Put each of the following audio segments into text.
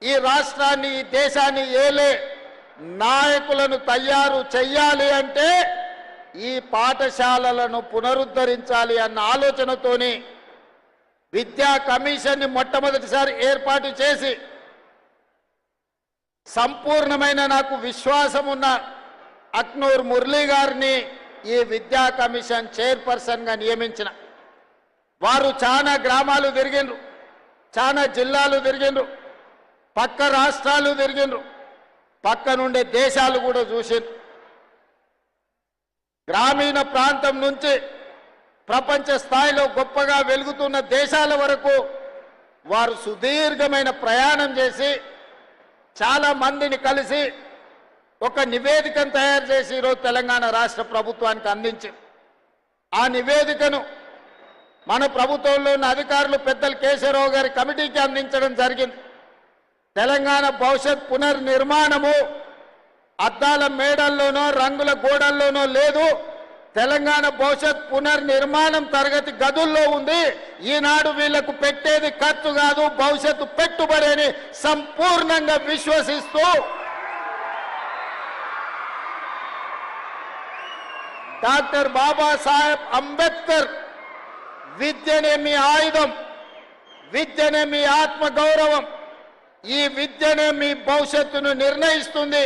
ఈ రాష్ట్రాన్ని ఈ దేశాన్ని ఏలే నాయకులను తయారు చేయాలి అంటే ఈ పాఠశాలలను పునరుద్ధరించాలి అన్న ఆలోచనతోని విద్యా కమిషన్ని మొట్టమొదటిసారి ఏర్పాటు చేసి సంపూర్ణమైన నాకు విశ్వాసం ఉన్న అక్నూర్ మురళీ గారిని ఈ విద్యా కమిషన్ చైర్పర్సన్గా నియమించిన. వారు చాలా గ్రామాలు తిరిగిండ్రు, చాలా జిల్లాలు తిరిగిండ్రు, పక్క రాష్ట్రాలు తిరిగిండ్రు, పక్క నుండే దేశాలు కూడా చూసిండ్రు. గ్రామీణ ప్రాంతం నుంచి ప్రపంచ స్థాయిలో గొప్పగా వెలుగుతున్న దేశాల వరకు వారు సుదీర్ఘమైన ప్రయాణం చేసి చాలా మందిని కలిసి ఒక నివేదికను తయారు చేసి ఈరోజు తెలంగాణ రాష్ట్ర ప్రభుత్వానికి అందించారు. ఆ నివేదికను మన ప్రభుత్వంలో ఉన్న అధికారులు పెద్దలు కేశవరావు గారి కమిటీకి అందించడం జరిగింది. తెలంగాణ భవిష్యత్ పునర్నిర్మాణము అద్దాల మేడల్లోనో రంగుల గోడల్లోనో లేదు. తెలంగాణ భవిష్యత్ పునర్నిర్మాణం తరగతి గదుల్లో ఉంది. ఈనాడు వీళ్లకు పెట్టేది ఖర్చు కాదు, భవిష్యత్తు పెట్టుబడి అని సంపూర్ణంగా విశ్వసిస్తూ డాక్టర్ బాబాసాహెబ్ అంబేద్కర్ విద్యనే మీ ఆయుధం, విద్యనే మీ ఆత్మగౌరవం, ఈ విద్యనే మీ భవిష్యత్తును నిర్ణయిస్తుంది,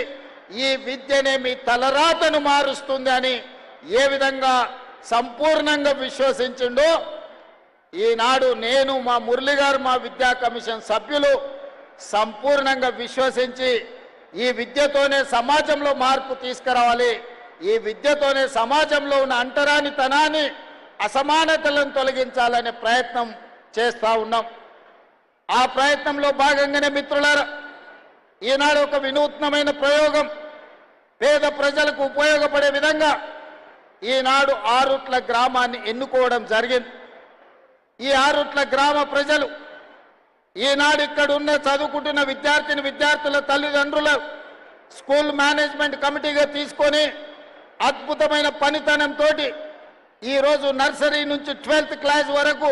ఈ విద్యనే మీ తలరాతను మారుస్తుంది అని ఏ విధంగా సంపూర్ణంగా విశ్వసించిండో ఈనాడు నేను మా మురళి గారు మా విద్యా కమిషన్ సభ్యులు సంపూర్ణంగా విశ్వసించి ఈ విద్యతోనే సమాజంలో మార్పు తీసుకురావాలి, ఈ విద్యతోనే సమాజంలో ఉన్న అంటరానితనాన్ని అసమానతలను తొలగించాలనే ప్రయత్నం చేస్తూ ఉన్నాం. ఆ ప్రయత్నంలో భాగంగానే మిత్రులారా ఈనాడు ఒక వినూత్నమైన ప్రయోగం పేద ప్రజలకు ఉపయోగపడే విధంగా ఈనాడు ఆరుట్ల గ్రామాన్ని ఎన్నుకోవడం జరిగింది. ఈ ఆరుట్ల గ్రామ ప్రజలు ఈనాడు ఇక్కడ ఉన్న చదువుకుంటున్న విద్యార్థుల తల్లిదండ్రుల స్కూల్ మేనేజ్మెంట్ కమిటీగా తీసుకొని అద్భుతమైన పనితనంతో ఈరోజు నర్సరీ నుంచి 12th క్లాస్ వరకు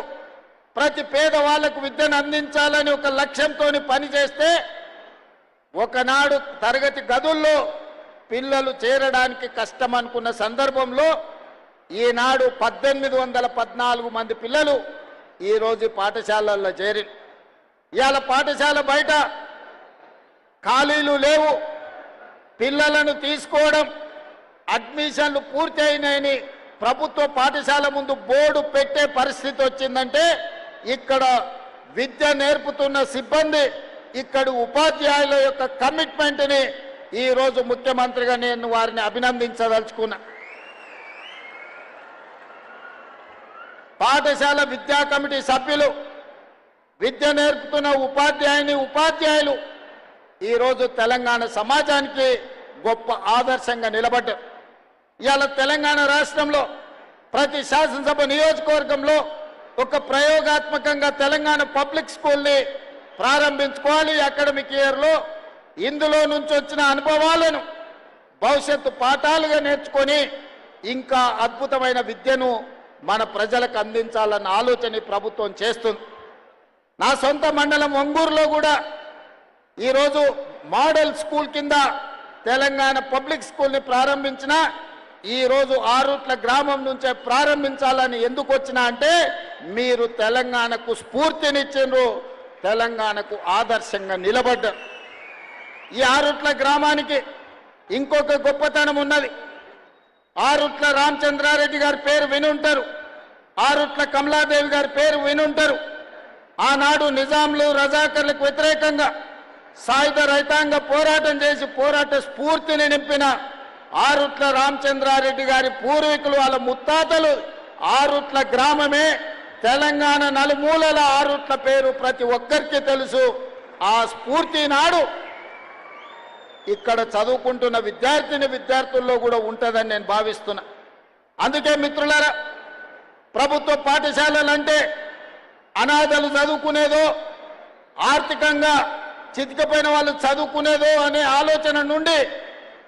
ప్రతి పేదవాళ్లకు విద్యను అందించాలని ఒక లక్ష్యంతో పనిచేస్తే ఒకనాడు తరగతి గదుల్లో పిల్లలు చేరడానికి కష్టం అనుకున్న సందర్భంలో ఈనాడు 1814 మంది పిల్లలు ఈరోజు పాఠశాలల్లో చేరి ఇవాళ పాఠశాల బయట ఖాళీలు లేవు, పిల్లలను తీసుకోవడం అడ్మిషన్లు పూర్తి అయినాయని ప్రభుత్వ పాఠశాల ముందు బోర్డు పెట్టే పరిస్థితి వచ్చిందంటే ఇక్కడ విద్య నేర్పుతున్న సిబ్బంది ఇక్కడి ఉపాధ్యాయుల యొక్క కమిట్మెంట్ని ఈరోజు ముఖ్యమంత్రిగా నేను వారిని అభినందించదలుచుకున్నా. పాఠశాల విద్యా కమిటీ సభ్యులు విద్య నేర్పుతున్న ఉపాధ్యాయులు ఈరోజు తెలంగాణ సమాజానికి గొప్ప ఆదర్శంగా నిలబడ్డారు. ఇవాళ తెలంగాణ రాష్ట్రంలో ప్రతి శాసనసభ నియోజకవర్గంలో ఒక ప్రయోగాత్మకంగా తెలంగాణ పబ్లిక్ స్కూల్ని ప్రారంభించుకోవాలి. అకాడమిక్ ఇయర్లో ఇందులో నుంచి వచ్చిన అనుభవాలను భవిష్యత్తు పాఠాలుగా నేర్చుకొని ఇంకా అద్భుతమైన విద్యను మన ప్రజలకు అందించాలన్న ఆలోచన ప్రభుత్వం చేస్తుంది. నా సొంత మండలం ఒంగూరులో కూడా ఈరోజు మోడల్ స్కూల్ కింద తెలంగాణ పబ్లిక్ స్కూల్ని ప్రారంభించిన ఈరోజు ఆరుట్ల గ్రామం నుంచే ప్రారంభించాలని ఎందుకు వచ్చినా అంటే మీరు తెలంగాణకు స్ఫూర్తినిచ్చిండ్రు, తెలంగాణకు ఆదర్శంగా నిలబడ్డారు. ఈ ఆరుట్ల గ్రామానికి ఇంకొక గొప్పతనం ఉన్నది. ఆరుట్ల రామచంద్రారెడ్డి గారి పేరు వినుంటారు, ఆరుట్ల కమలాదేవి గారి పేరు వినుంటారు. ఆనాడు నిజాంలు రజాకర్లకు వ్యతిరేకంగా సాయుధ రైతాంగ పోరాటం చేసి పోరాట స్ఫూర్తిని నింపిన ఆరుట్ల రామచంద్రారెడ్డి గారి పూర్వీకులు వాళ్ళ ముత్తాతలు ఆరుట్ల గ్రామమే. తెలంగాణ నలుమూలల ఆరుట్ల పేరు ప్రతి ఒక్కరికి తెలుసు. ఆ స్ఫూర్తి నాడు ఇక్కడ చదువుకుంటున్న విద్యార్థుల్లో కూడా ఉంటుందని నేను భావిస్తున్నా. అందుకే మిత్రులారా ప్రభుత్వ పాఠశాలలంటే అనాథలు చదువుకునేదో, ఆర్థికంగా చితికిపోయిన వాళ్ళు చదువుకునేదో అనే ఆలోచన నుండి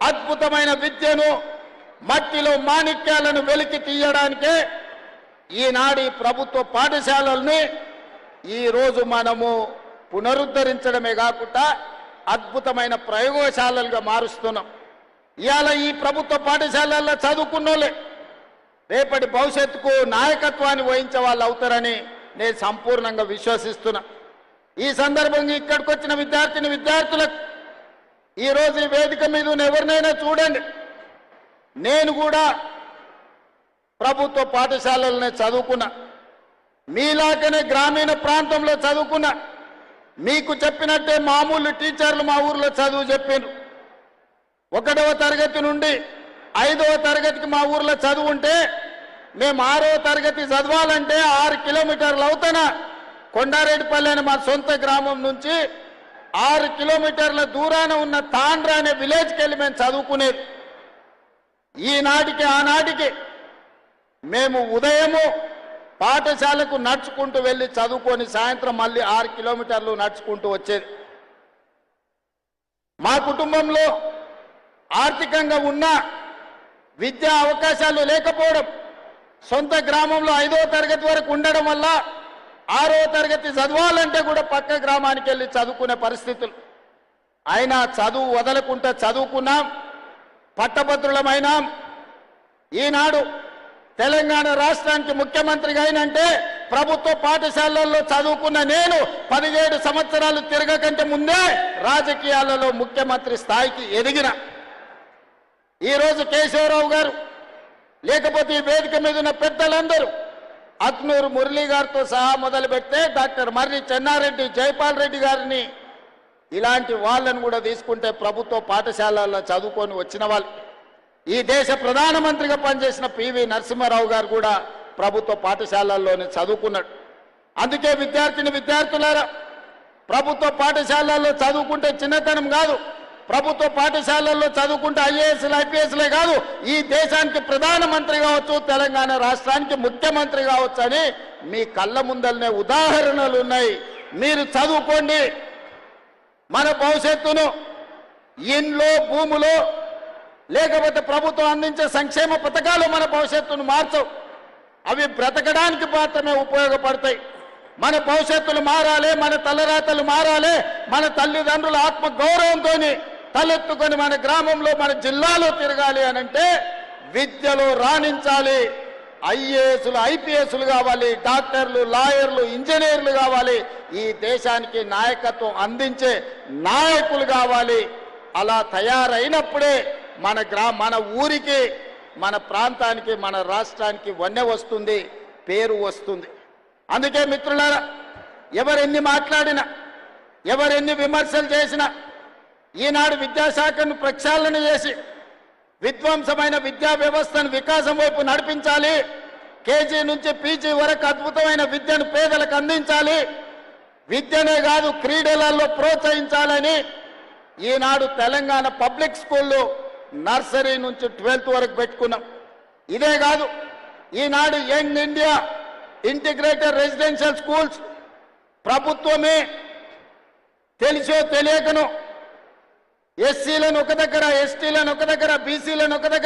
అద్భుతమైన విద్యను మట్టిలో మాణిక్యాలను వెలికి తీయడానికే ఈనాడు ప్రభుత్వ పాఠశాలల్ని ఈరోజు మనము పునరుద్ధరించడమే కాకుండా అద్భుతమైన ప్రయోగశాలలుగా మారుస్తున్నాం. ఇవాళ ఈ ప్రభుత్వ పాఠశాలల్లో చదువుకున్నోళ్ళే రేపటి భవిష్యత్తుకు నాయకత్వాన్ని వహించే వాళ్ళు అవుతారని నేను సంపూర్ణంగా విశ్వసిస్తున్నా. ఈ సందర్భంగా ఇక్కడికి వచ్చిన విద్యార్థులకు ఈరోజు ఈ వేదిక మీద ఉన్న ఎవరినైనా చూడండి, నేను కూడా ప్రభుత్వ పాఠశాలలనే చదువుకున్నా, మీలాగనే గ్రామీణ ప్రాంతంలో చదువుకున్నా. మీకు చెప్పినట్టే మామూలు టీచర్లు మా ఊర్లో చదువు చెప్పారు. 1వ తరగతి నుండి 5వ తరగతికి మా ఊర్లో చదువు ఉంటే మేము 6వ తరగతి చదవాలంటే 6 కిలోమీటర్లు అవుతానా కొండారెడ్డిపల్లి అనే మా సొంత గ్రామం నుంచి 6 కిలోమీటర్ల దూరాన ఉన్న తాండ్రా అనే విలేజ్కి వెళ్ళి మేము చదువుకునేది. ఈనాటికి ఆనాటికి మేము ఉదయము పాఠశాలకు నడుచుకుంటూ వెళ్ళి చదువుకొని సాయంత్రం మళ్ళీ 6 కిలోమీటర్లు నడుచుకుంటూ వచ్చేది. మా కుటుంబంలో ఆర్థికంగా ఉన్న విద్యా అవకాశాలు లేకపోవడం, సొంత గ్రామంలో 5వ తరగతి వరకు ఉండడం వల్ల 6వ తరగతి చదవాలంటే కూడా పక్క గ్రామానికి వెళ్ళి చదువుకునే పరిస్థితులు. అయినా చదువు వదలకుండా చదువుకున్నాం, పట్టభద్రులమైనాం. ఈనాడు తెలంగాణ రాష్ట్రానికి ముఖ్యమంత్రిగా అయినంటే ప్రభుత్వ పాఠశాలల్లో చదువుకున్న నేను 17 సంవత్సరాలు తిరగకంటే ముందే రాజకీయాలలో ముఖ్యమంత్రి స్థాయికి ఎదిగిన. ఈరోజు కేశవరావు గారు లేకపోతే ఈ వేదిక మీద ఉన్న పెద్దలందరూ అక్నూరు మురళీ గారితో సహా మొదలు పెడితే డాక్టర్ మర్రి చెన్నారెడ్డి, జైపాల్ రెడ్డి గారిని ఇలాంటి వాళ్ళను కూడా తీసుకుంటే ప్రభుత్వ పాఠశాలల్లో చదువుకొని వచ్చిన వాళ్ళు. ఈ దేశ ప్రధానమంత్రిగా పనిచేసిన పివి నరసింహారావు గారు కూడా ప్రభుత్వ పాఠశాలల్లోనే చదువుకున్నాడు. అందుకే విద్యార్థులారా, ప్రభుత్వ పాఠశాలల్లో చదువుకుంటే చిన్నతనం కాదు, ప్రభుత్వ పాఠశాలల్లో చదువుకుంటే ఐఏఎస్లు ఐపీఎస్లే కాదు, ఈ దేశానికి ప్రధానమంత్రి కావచ్చు, తెలంగాణ రాష్ట్రానికి ముఖ్యమంత్రి కావచ్చు అని మీ కళ్ళ ముందరనే ఉదాహరణలు ఉన్నాయి. మీరు చదువుకోండి. మన భవిష్యత్తును ఇంట్లో, భూములో, లేకపోతే ప్రభుత్వం అందించే సంక్షేమ పథకాలు మన భవిష్యత్తును మార్చవు. అవి బ్రతకడానికి మాత్రమే ఉపయోగపడతాయి. మన భవిష్యత్తులు మారాలి, మన తలరాతలు మారాలి, మన తల్లిదండ్రుల ఆత్మ గౌరవంతో తలెత్తుకొని మన గ్రామంలో, మన జిల్లాలో తిరగాలి అనంటే విద్యలో రాణించాలి. ఐఏఎస్లు ఐపీఎస్లు కావాలి, డాక్టర్లు, లాయర్లు, ఇంజనీర్లు కావాలి. ఈ దేశానికి నాయకత్వం అందించే నాయకులు కావాలి. అలా తయారైనప్పుడే మన ఊరికి, మన ప్రాంతానికి, మన రాష్ట్రానికి వన్నె వస్తుంది, పేరు వస్తుంది. అందుకే మిత్రులారా, ఎవరెన్ని మాట్లాడినా, ఎవరెన్ని విమర్శలు చేసినా ఈనాడు విద్యాశాఖను ప్రక్షాళన చేసి విధ్వంసమైన విద్యా వ్యవస్థను వికాసం వైపు నడిపించాలి. కేజీ నుంచి పీజీ వరకు అద్భుతమైన విద్యను పేదలకు అందించాలి. విద్యనే కాదు, క్రీడలలో ప్రోత్సహించాలని ఈనాడు తెలంగాణ పబ్లిక్ స్కూల్లో నర్సరీ నుంచి 12th వరకు పెట్టుకున్నాం. ఇదే కాదు, Eenadu young India integrated residential schools ప్రభుత్వమే తెలిసో తెలియకను ఎస్సీలను ఒక దగ్గర, ఎస్టీలను ఒక దగ్గర, బీసీలను ఒక దగ్గర